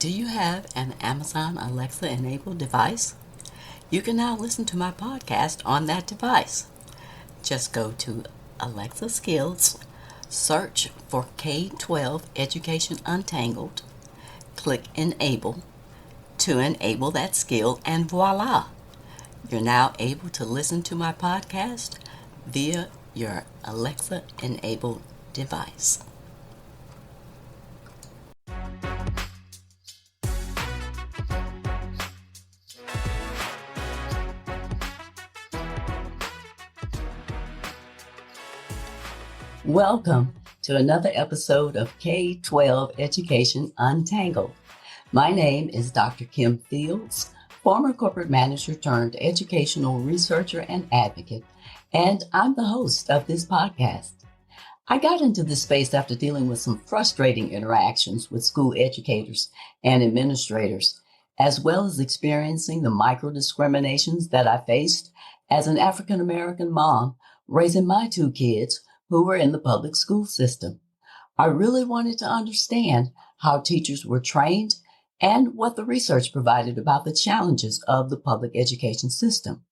Do you have an Amazon Alexa enabled device? You can now listen to my podcast on that device. Just go to Alexa Skills, search for K-12 Education Untangled, click Enable to enable that skill, and voila! You're now able to listen to my podcast via your Alexa enabled device. Welcome to another episode of K-12 Education Untangled. My name is Dr. Kim Fields, former corporate manager turned educational researcher and advocate, and I'm the host of this podcast. I got into this space after dealing with some frustrating interactions with school educators and administrators, as well as experiencing the micro-discriminations that I faced as an African-American mom raising my two kids who were in the public school system. I really wanted to understand how teachers were trained and what the research provided about the challenges of the public education system.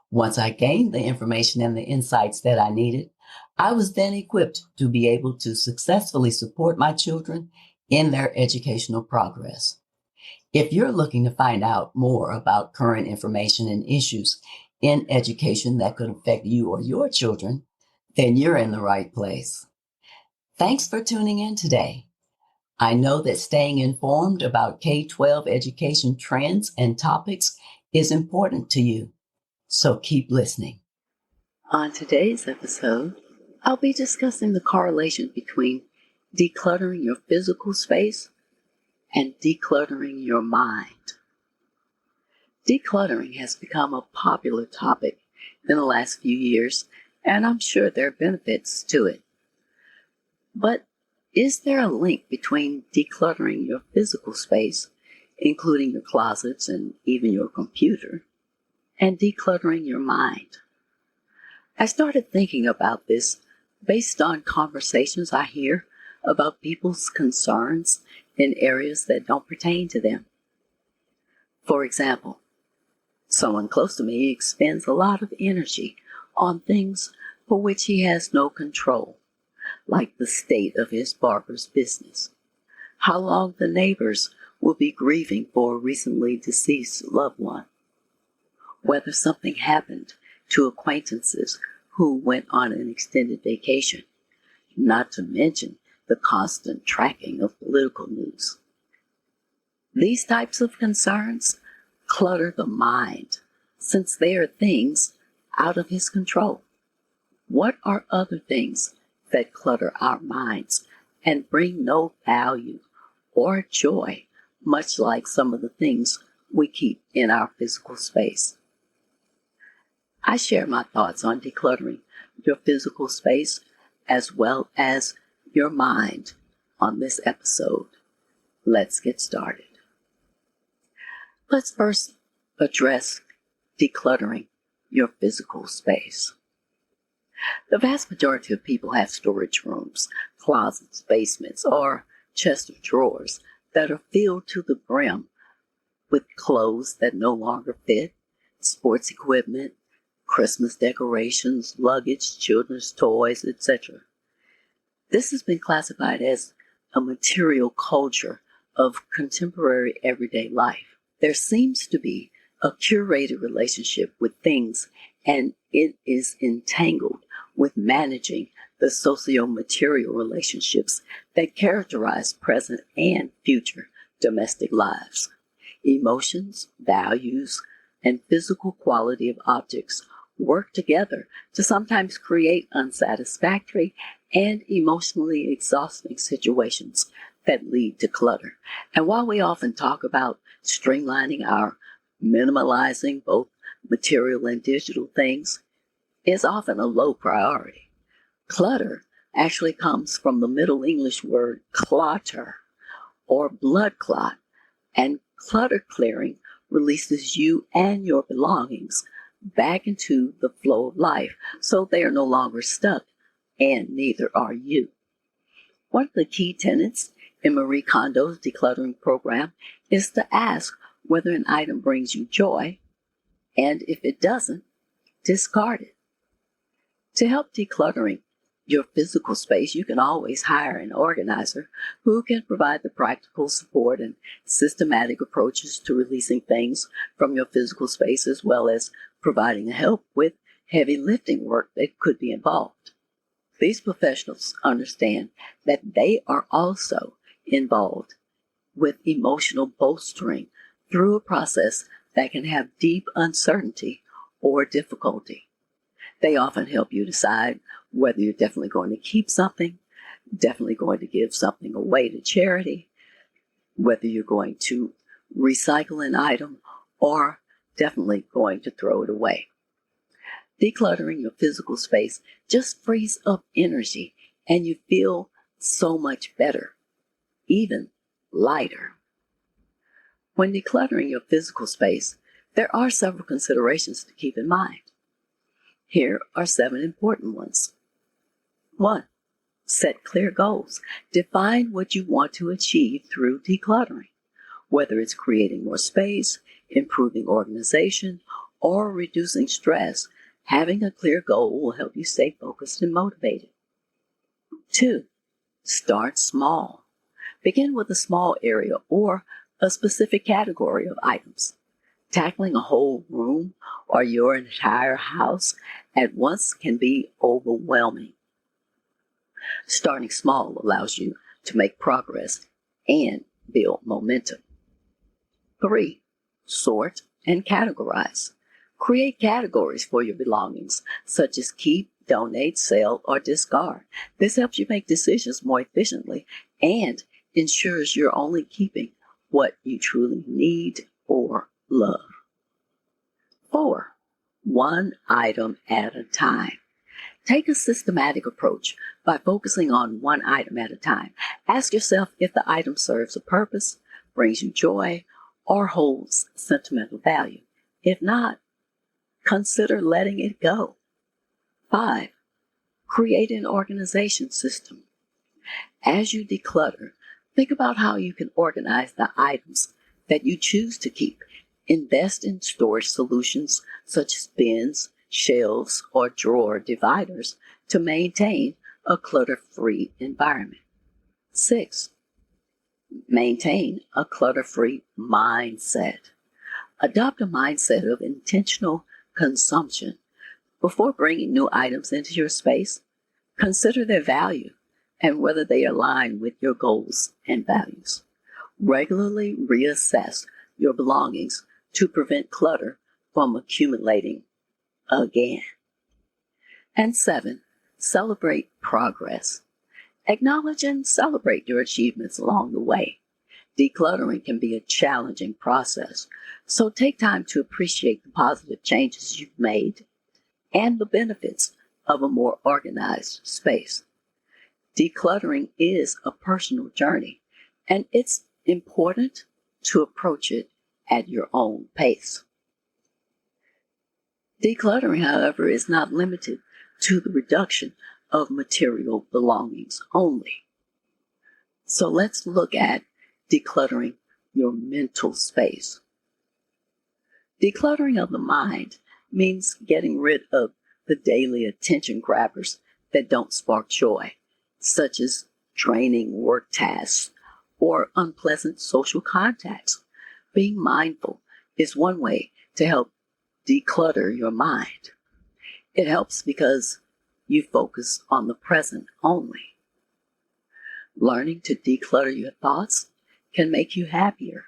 Once I gained the information and the insights that I needed, I was then equipped to be able to successfully support my children in their educational progress. If you're looking to find out more about current information and issues in education that could affect you or your children, then you're in the right place. Thanks for tuning in today. I know that staying informed about K-12 education trends and topics is important to you, so keep listening. On today's episode, I'll be discussing the correlation between decluttering your physical space and decluttering your mind. Decluttering has become a popular topic in the last few years, and I'm sure there are benefits to it. But is there a link between decluttering your physical space, including your closets and even your computer, and decluttering your mind? I started thinking about this based on conversations I hear about people's concerns in areas that don't pertain to them. For example, someone close to me expends a lot of energy on things for which he has no control, like the state of his barber's business, how long the neighbors will be grieving for a recently deceased loved one, whether something happened to acquaintances who went on an extended vacation, not to mention the constant tracking of political news. These types of concerns clutter the mind, since they are things out of his control. What are other things that clutter our minds and bring no value or joy, much like some of the things we keep in our physical space? I share my thoughts on decluttering your physical space as well as your mind on this episode. Let's get started. Let's first address decluttering your physical space. The vast majority of people have storage rooms, closets, basements, or chests of drawers that are filled to the brim with clothes that no longer fit, sports equipment, Christmas decorations, luggage, children's toys, etc. This has been classified as a material culture of contemporary everyday life. There seems to be a curated relationship with things, and it is entangled with managing the socio-material relationships that characterize present and future domestic lives. Emotions, values, and physical quality of objects work together to sometimes create unsatisfactory and emotionally exhausting situations that lead to clutter. And while we often talk about streamlining our minimalizing both material and digital things, is often a low priority. Clutter actually comes from the Middle English word clotter or blood clot, and clutter clearing releases you and your belongings back into the flow of life so they are no longer stuck, and neither are you. One of the key tenets in Marie Kondo's decluttering program is to ask whether an item brings you joy, and if it doesn't, discard it. To help decluttering your physical space, you can always hire an organizer who can provide the practical support and systematic approaches to releasing things from your physical space, as well as providing help with heavy lifting work that could be involved. These professionals understand that they are also involved with emotional bolstering through a process that can have deep uncertainty or difficulty. They often help you decide whether you're definitely going to keep something, definitely going to give something away to charity, whether you're going to recycle an item, or definitely going to throw it away. Decluttering your physical space just frees up energy, and you feel so much better, even lighter. When decluttering your physical space, there are several considerations to keep in mind. Here are 7 important ones. 1. Set clear goals. Define what you want to achieve through decluttering, whether it's creating more space, improving organization, or reducing stress. Having a clear goal will help you stay focused and motivated. 2. Start small. Begin with a small area or a specific category of items. Tackling a whole room or your entire house at once can be overwhelming. Starting small allows you to make progress and build momentum. 3. Sort and categorize. Create categories for your belongings, such as keep, donate, sell, or discard. This helps you make decisions more efficiently and ensures you're only keeping what you truly need or love. 4. One item at a time. Take a systematic approach by focusing on one item at a time. Ask yourself if the item serves a purpose, brings you joy, or holds sentimental value. If not, consider letting it go. 5. Create an organization system. As you declutter, think about how you can organize the items that you choose to keep. Invest in storage solutions such as bins, shelves, or drawer dividers to maintain a clutter-free environment. 6. Maintain a clutter-free mindset. Adopt a mindset of intentional consumption. Before bringing new items into your space, consider their value and whether they align with your goals and values. Regularly reassess your belongings to prevent clutter from accumulating again. And 7, celebrate progress. Acknowledge and celebrate your achievements along the way. Decluttering can be a challenging process, so take time to appreciate the positive changes you've made and the benefits of a more organized space. Decluttering is a personal journey, and it's important to approach it at your own pace. Decluttering, however, is not limited to the reduction of material belongings only. So let's look at decluttering your mental space. Decluttering of the mind means getting rid of the daily attention grabbers that don't spark joy, such as draining work tasks or unpleasant social contacts. Being mindful is one way to help declutter your mind. It helps because you focus on the present only. Learning to declutter your thoughts can make you happier.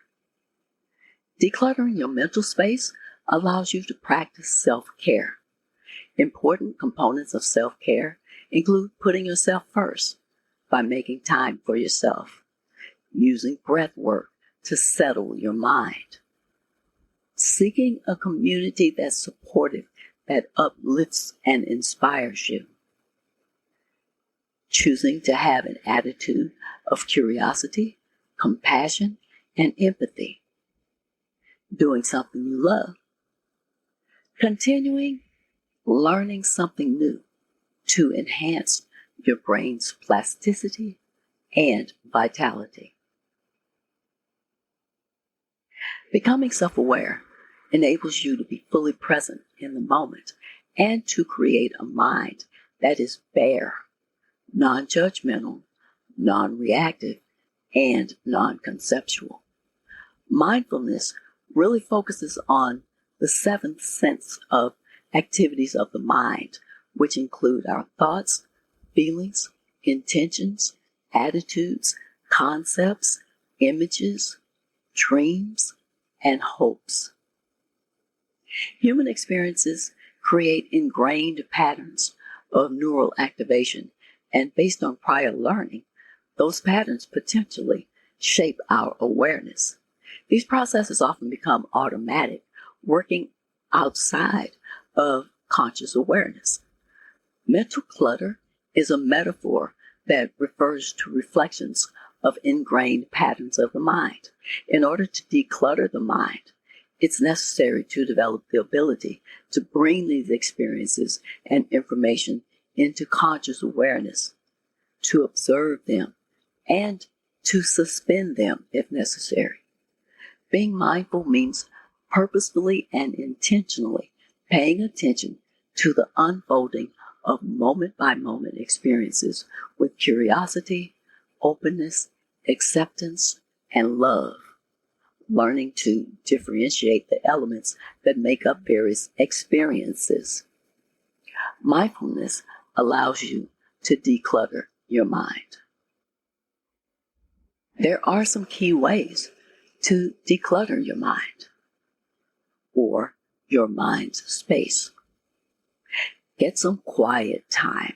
Decluttering your mental space allows you to practice self-care. Important components of self-care include putting yourself first by making time for yourself, using breath work to settle your mind, seeking a community that's supportive, that uplifts and inspires you, choosing to have an attitude of curiosity, compassion, and empathy, doing something you love, continuing learning something new to enhance your brain's plasticity and vitality. Becoming self-aware enables you to be fully present in the moment and to create a mind that is bare, non-judgmental, non-reactive, and non-conceptual. Mindfulness really focuses on the seventh sense of activities of the mind, which include our thoughts, feelings, intentions, attitudes, concepts, images, dreams, and hopes. Human experiences create ingrained patterns of neural activation, and based on prior learning, those patterns potentially shape our awareness. These processes often become automatic, working outside of conscious awareness. Mental clutter is a metaphor that refers to reflections of ingrained patterns of the mind. In order to declutter the mind, it's necessary to develop the ability to bring these experiences and information into conscious awareness, to observe them, and to suspend them if necessary. Being mindful means purposefully and intentionally paying attention to the unfolding of moment-by-moment experiences with curiosity, openness, acceptance, and love, learning to differentiate the elements that make up various experiences. Mindfulness allows you to declutter your mind. There are some key ways to declutter your mind or your mind's space. Get some quiet time.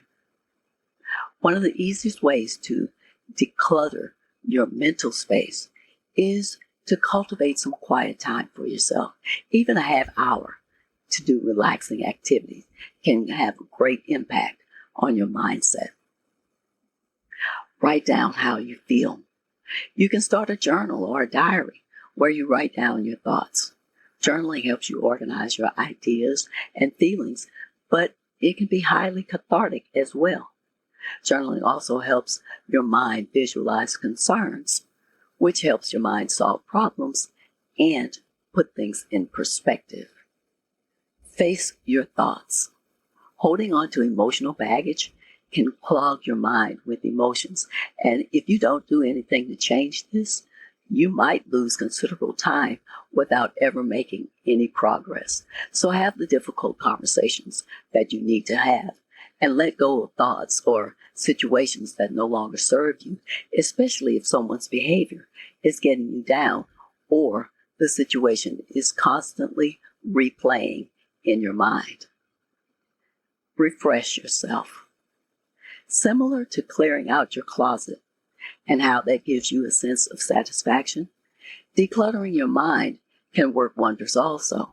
One of the easiest ways to declutter your mental space is to cultivate some quiet time for yourself. Even a half hour to do relaxing activities can have a great impact on your mindset. Write down how you feel. You can start a journal or a diary where you write down your thoughts. Journaling helps you organize your ideas and feelings, but it can be highly cathartic as well. Journaling also helps your mind visualize concerns, which helps your mind solve problems and put things in perspective. Face your thoughts. Holding on to emotional baggage can clog your mind with emotions, and if you don't do anything to change this, you might lose considerable time without ever making any progress. So have the difficult conversations that you need to have and let go of thoughts or situations that no longer serve you, especially if someone's behavior is getting you down or the situation is constantly replaying in your mind. Refresh yourself. Similar to clearing out your closet and how that gives you a sense of satisfaction, decluttering your mind can work wonders also.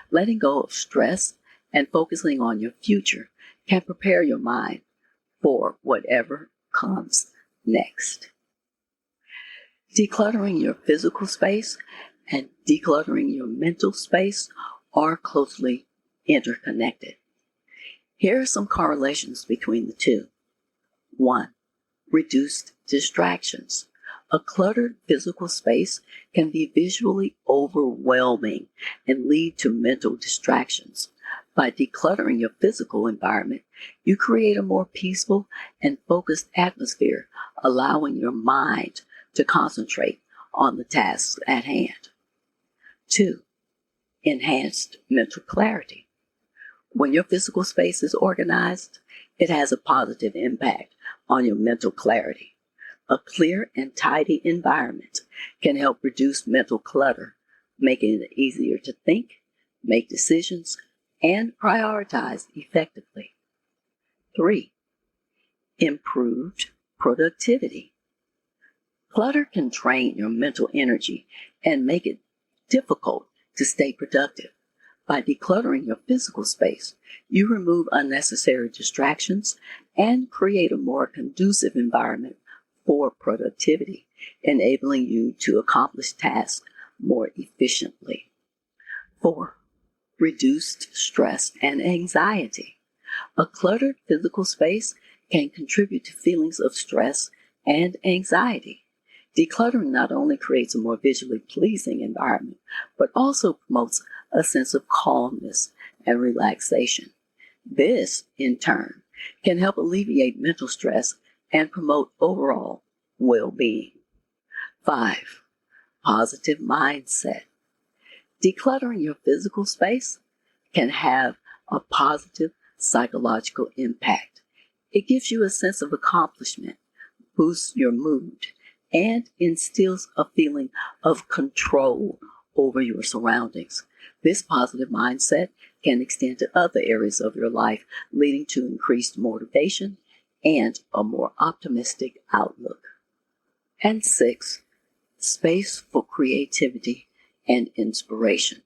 Letting go of stress and focusing on your future can prepare your mind for whatever comes next. Decluttering your physical space and decluttering your mental space are closely interconnected. Here are some correlations between the two. 1. Reduced distractions. A cluttered physical space can be visually overwhelming and lead to mental distractions. By decluttering your physical environment, you create a more peaceful and focused atmosphere, allowing your mind to concentrate on the tasks at hand. 2. Enhanced mental clarity. When your physical space is organized, it has a positive impact on your mental clarity. A clear and tidy environment can help reduce mental clutter, making it easier to think, make decisions, and prioritize effectively. 3. Improved productivity. Clutter can drain your mental energy and make it difficult to stay productive. By decluttering your physical space, you remove unnecessary distractions and create a more conducive environment for productivity, enabling you to accomplish tasks more efficiently. 4. Reduced stress and anxiety. A cluttered physical space can contribute to feelings of stress and anxiety. Decluttering not only creates a more visually pleasing environment, but also promotes a sense of calmness and relaxation. This, in turn, can help alleviate mental stress and promote overall well-being. 5. Positive mindset. Decluttering your physical space can have a positive psychological impact. It gives you a sense of accomplishment, boosts your mood, and instills a feeling of control over your surroundings. This positive mindset can extend to other areas of your life, leading to increased motivation and a more optimistic outlook. And 6, space for creativity and inspiration.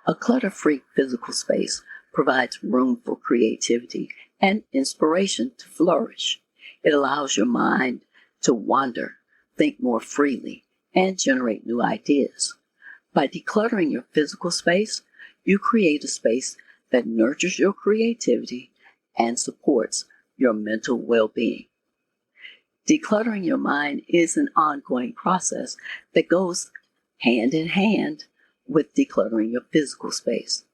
A clutter-free physical space provides room for creativity and inspiration to flourish. It allows your mind to wander, think more freely, and generate new ideas. By decluttering your physical space, you create a space that nurtures your creativity and supports your mental well-being. Decluttering your mind is an ongoing process that goes hand in hand with decluttering your physical space.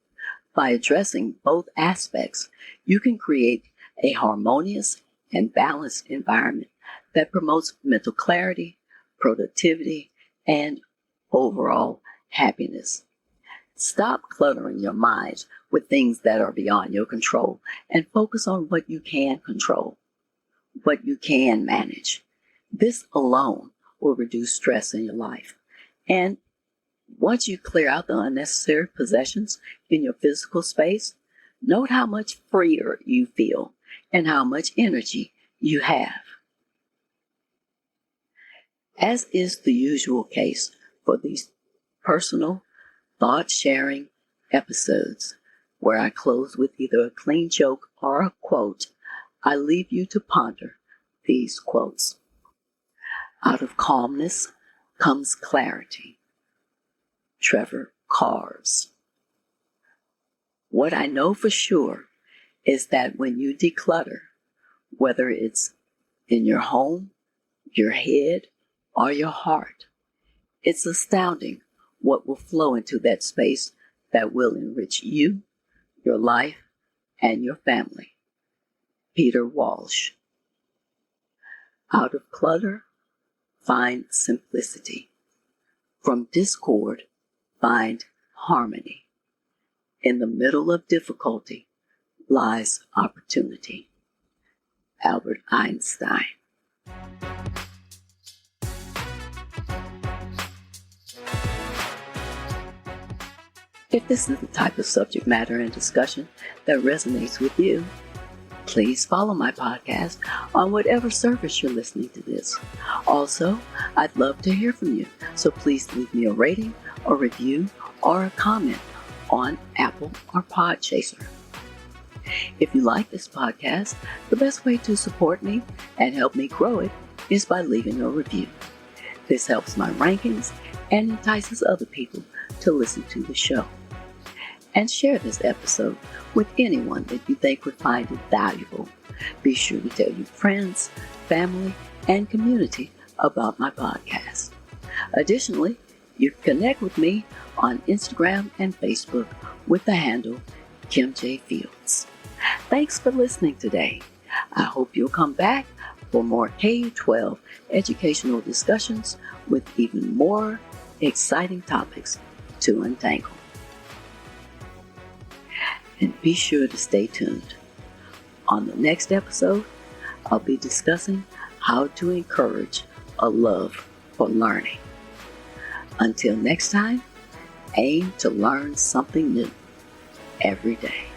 By addressing both aspects, you can create a harmonious and balanced environment that promotes mental clarity, productivity, and overall happiness. Stop cluttering your mind with things that are beyond your control and focus on what you can control, what you can manage. This alone will reduce stress in your life. And once you clear out the unnecessary possessions in your physical space, note how much freer you feel and how much energy you have. As is the usual case for these personal thought-sharing episodes, where I close with either a clean joke or a quote, I leave you to ponder these quotes. Out of calmness comes clarity. Trevor Cars. What I know for sure is that when you declutter, whether it's in your home, your head, or your heart, it's astounding what will flow into that space that will enrich you, your life, and your family. Peter Walsh. Out of clutter, find simplicity. From discord, find harmony. In the middle of difficulty lies opportunity. Albert Einstein. If this is the type of subject matter and discussion that resonates with you, please follow my podcast on whatever service you're listening to this. Also, I'd love to hear from you, so please leave me a rating, a review, or a comment on Apple or Podchaser. If you like this podcast, the best way to support me and help me grow it is by leaving a review. This helps my rankings and entices other people to listen to the show. And share this episode with anyone that you think would find it valuable. Be sure to tell your friends, family, and community about my podcast. Additionally, you can connect with me on Instagram and Facebook with the handle Kim J. Fields. Thanks for listening today. I hope you'll come back for more K-12 educational discussions with even more exciting topics to untangle. And be sure to stay tuned. On the next episode, I'll be discussing how to encourage a love for learning. Until next time, aim to learn something new every day.